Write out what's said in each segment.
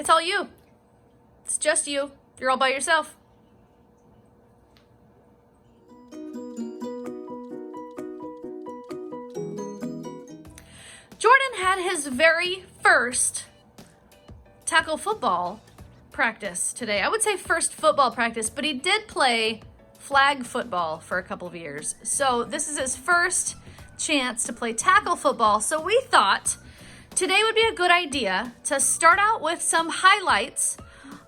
It's all you. It's just you. You're all by yourself. Jorden had his very first tackle football practice today. I would say first football practice, but he did play flag football for a couple of years. So this is his first chance to play tackle football. So we thought today would be a good idea to start out with some highlights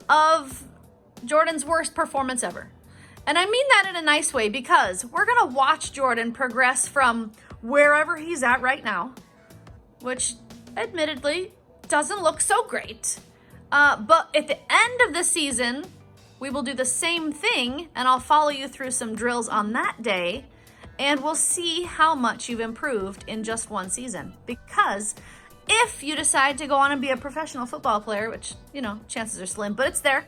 of Jordan's worst performance ever. And I mean that in a nice way because we're going to watch Jorden progress from wherever he's at right now, which admittedly doesn't look so great. But at the end of the season, we will do the same thing and I'll follow you through some drills on that day and we'll see how much you've improved in just one season. Because if you decide to go on and be a professional football player, which, you know, chances are slim, but it's there,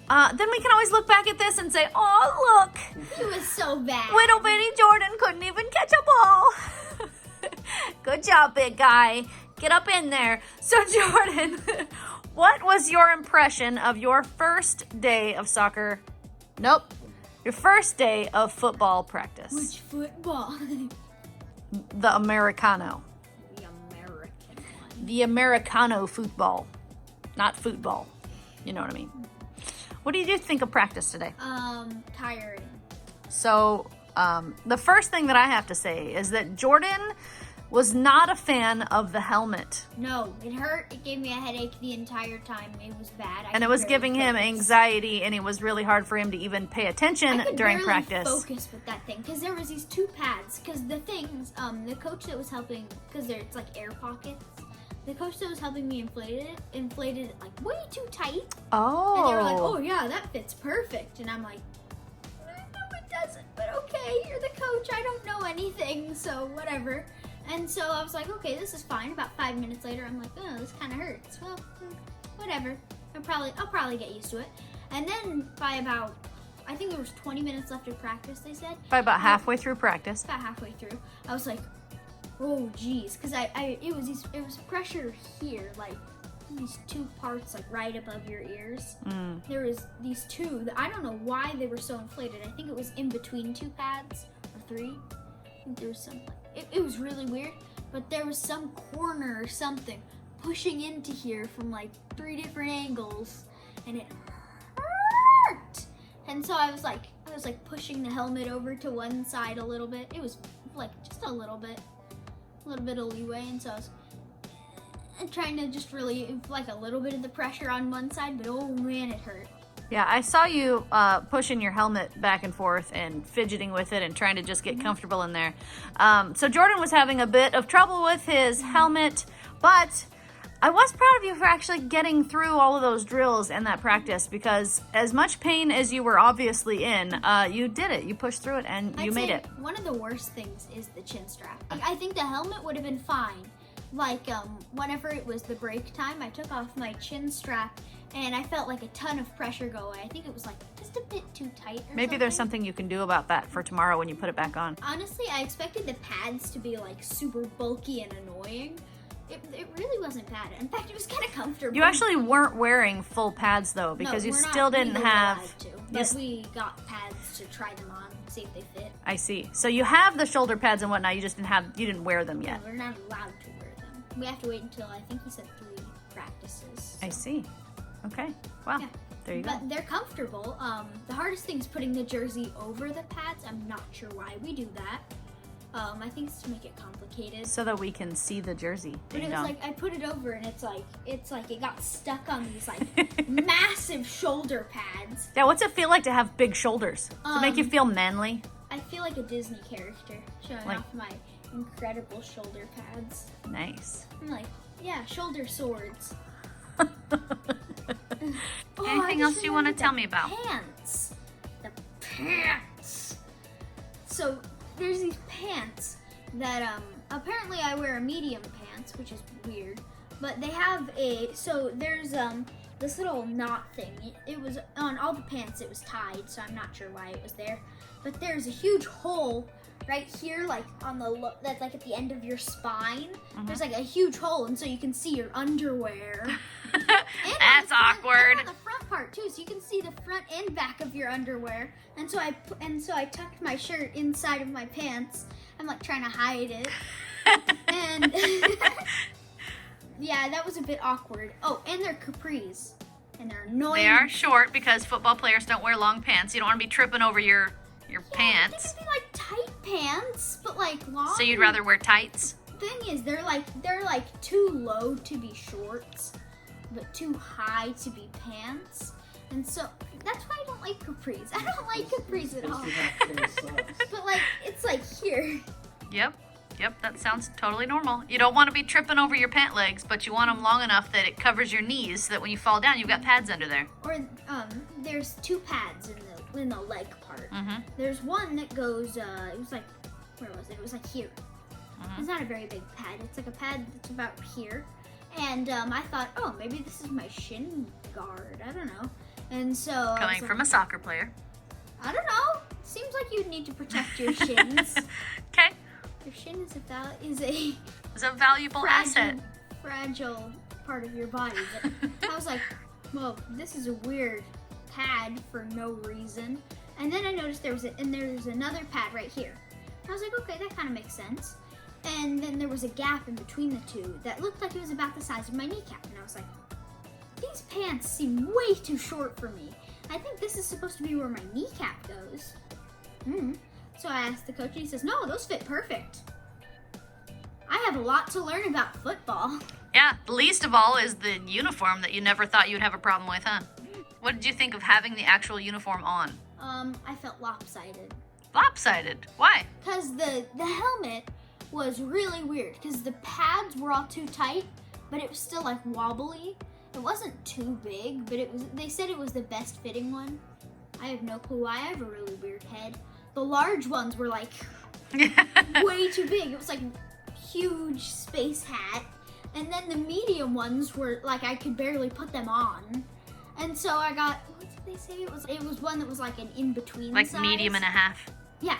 then we can always look back at this and say, oh, look. It was so bad. Little bitty Jorden couldn't even catch a ball. Good job, big guy. Get up in there. So, Jorden, what was your impression of your first day of soccer? Nope. Your first day of football practice. Which football? The Americano. The American one. The Americano football. Not football. You know what I mean? What did you think of practice today? Tiring. So, the first thing that I have to say is that Jorden was not a fan of the helmet. No, it hurt. It gave me a headache the entire time. It was bad. And it was giving him anxiety, and it was really hard for him to even pay attention during practice. I could focus with that thing because there was these two pads. Because the things, the coach that was helping, because it's like air pockets. The coach that was helping me inflated it like way too tight. Oh. And they were like, "Oh yeah, that fits perfect." And I'm like, "No, it doesn't." But okay, you're the coach. I don't know anything, so whatever. And so I was like, okay, this is fine. About 5 minutes later, I'm like, oh, this kind of hurts. Well, whatever. I'll probably get used to it. And then by about, I think there was 20 minutes left of practice, they said. By about halfway through practice. About halfway through, I was like, oh, geez. Because it was pressure here, like these two parts, like right above your ears. There was these two, I don't know why they were so inflated. I think it was in between two pads, or three. I think there was some, it was really weird, but there was some corner or something pushing into here from like 3 different angles, and it hurt. And so I was like pushing the helmet over to one side a little bit. It was like just a little bit of leeway, and so I was trying to just relieve like a little bit of the pressure on one side, but oh man, it hurt. Yeah, I saw you pushing your helmet back and forth and fidgeting with it and trying to just get comfortable in there. So Jorden was having a bit of trouble with his helmet, but I was proud of you for actually getting through all of those drills and that practice because as much pain as you were obviously in, you did it. You pushed through it and you made it. One of the worst things is the chin strap. I think the helmet would have been fine. Like, whenever it was the break time, I took off my chin strap and I felt like a ton of pressure go away. I think it was like just a bit too tight or Maybe there's something you can do about that for tomorrow when you put it back on. Honestly, I expected the pads to be like super bulky and annoying. It really wasn't bad. In fact, it was kind of comfortable. You actually weren't wearing full pads though because you still didn't have... But we got pads to try them on, see if they fit. I see. So you have the shoulder pads and whatnot, you didn't wear them yet. No, we're not allowed to wear them. We have to wait until, I think he said 3 practices. So. I see. Okay. Wow. Yeah. There you go. But they're comfortable. The hardest thing is putting the jersey over the pads. I'm not sure why we do that. I think it's to make it complicated. So that we can see the jersey. But it was like, I put it over and it's like it got stuck on these like massive shoulder pads. Yeah, what's it feel like to have big shoulders? Does it make you feel manly? I feel like a Disney character showing off my incredible shoulder pads. Nice. I'm like, yeah, shoulder swords. Anything else you want to tell me about? Pants. The pants. So there's these pants that apparently I wear a medium pants, which is weird. But they have there's this little knot thing. It was on all the pants. It was tied, so I'm not sure why it was there. But there's a huge hole right here, like on the that's like at the end of your spine. There's like a huge hole, and so you can see your underwear. And That's the front, awkward. And on the front part too, so you can see the front and back of your underwear. And so I tucked my shirt inside of my pants. I'm like trying to hide it. And yeah, that was a bit awkward. Oh, and they're capris. And they're annoying. They are short because football players don't wear long pants. You don't want to be tripping over your pants. They could be like tight pants, but like long. So you'd rather wear tights? Thing is, they're like too low to be shorts, but too high to be pants. And so that's why I don't like capris. I don't like capris at all. But like, it's like here. Yep, that sounds totally normal. You don't want to be tripping over your pant legs, but you want them long enough that it covers your knees so that when you fall down, you've got pads under there. Or there's two pads in the leg part. Mm-hmm. There's one that goes, it was like, where was it? It was like here. Mm-hmm. It's not a very big pad. It's like a pad that's about here. And I thought, oh, maybe this is my shin guard. I don't know. And so Coming from a soccer player. I don't know. Seems like you'd need to protect your shins. Okay. Your shin is a It's a valuable asset. fragile part of your body. But I was like, well, this is a weird pad for no reason. And then I noticed there's another pad right here. I was like, okay, that kind of makes sense. And then there was a gap in between the two that looked like it was about the size of my kneecap. And I was like, these pants seem way too short for me. I think this is supposed to be where my kneecap goes. So I asked the coach and he says, no, those fit perfect. I have a lot to learn about football. Yeah, least of all is the uniform that you never thought you'd have a problem with, huh? What did you think of having the actual uniform on? I felt lopsided. Lopsided? Why? Because the helmet was really weird. Because the pads were all too tight, but it was still like wobbly. It wasn't too big, but it was. They said it was the best fitting one. I have no clue why. I have a really weird head. The large ones were like way too big. It was like huge space hat. And then the medium ones were like I could barely put them on. And so I got, what did they say? It was one that was like an in-between Like size. medium and a half. Yeah,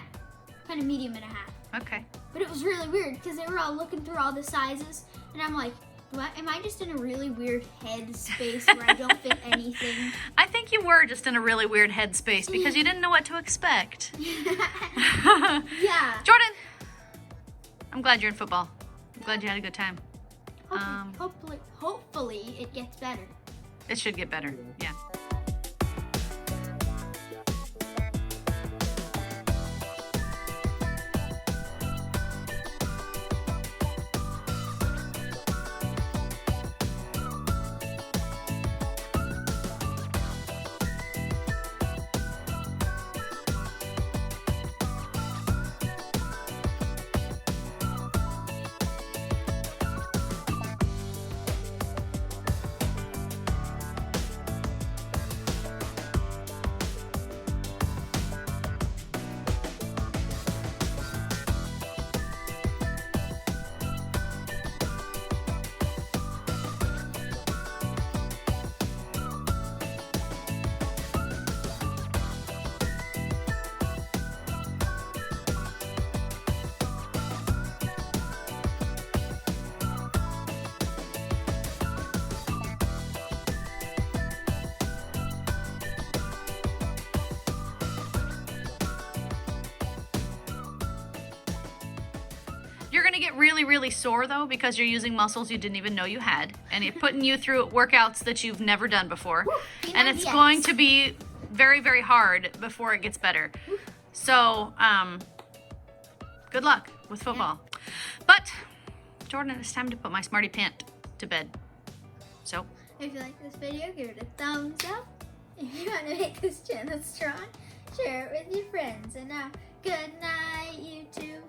kind of medium and a half. Okay. But it was really weird because they were all looking through all the sizes. And I'm like, am I just in a really weird head space where I don't fit anything? I think you were just in a really weird headspace because you didn't know what to expect. Yeah. Jordan, I'm glad you're in football. I'm glad you had a good time. Hopefully it gets better. It should get better. Yeah. You're going to get really, really sore, though, because you're using muscles you didn't even know you had. And it's putting you through workouts that you've never done before. And it's going to be very, very hard before it gets better. So, good luck with football. But, Jordan, it's time to put my Smarty Pant to bed. So, if you like this video, give it a thumbs up. If you want to make this channel strong, share it with your friends. And now, good night, YouTube.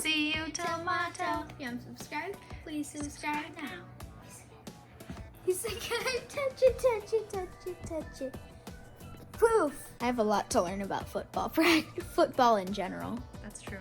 see you tomorrow. If you haven't subscribed, please subscribe now. He's like, touch it, touch it, touch it, touch it. Poof! I have a lot to learn about football in general. That's true.